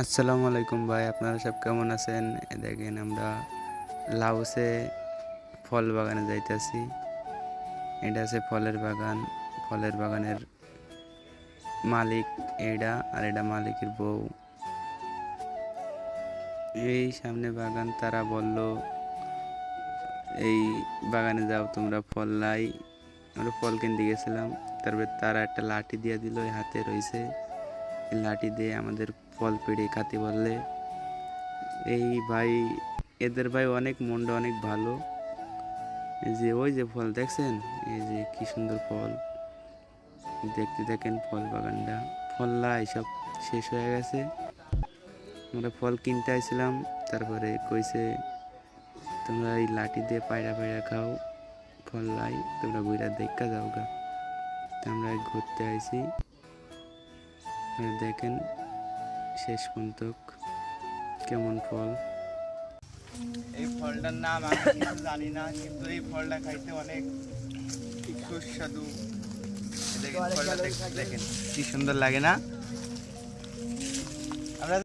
আসসালামু আলাইকুম ভাই, আপনারা সব কেমন আছেন? দেখেন আমরা লাউসে ফল বাগানে যাইতেছি। এটা আছে ফলের বাগান। ফলের বাগানের মালিক এইটা, আর এটা মালিকের বউ। এই সামনে বাগান, তারা বলল এই বাগানে যাও তোমরা, ফল লাই। আমরা ফল কিনতে গেছিলাম, তারপর তারা একটা লাঠি দিয়ে দিল, হাতে রয়েছে। এই লাঠি দিয়ে আমাদের ফল পেড়ে খাতে বললে। এই ভাই, এদের ভাই অনেক মনটা অনেক ভালো। এই যে ওই যে ফল দেখছেন, এই যে কি সুন্দর ফল দেখতে। দেখেন ফল বাগানটা, ফললা এইসব শেষ হয়ে গেছে। আমরা ফল কিনতে আসছিলাম, তারপরে কইছে তোমরা এই লাঠি দিয়ে পায়রা পায়রা খাও, ফল লাই তোমরা ঘুরা দেখা যাও গা। তো আমরা ঘুরতে আইছি। দেখেন শেষ পর্যন্ত কেমন ফল। এই ফলটার নাম আমি কিছু জানি না, কিন্তু এই ফলটা খাইতে অনেক সুস্বাদু। দেখেন ফলটা, দেখেন কি সুন্দর লাগে না?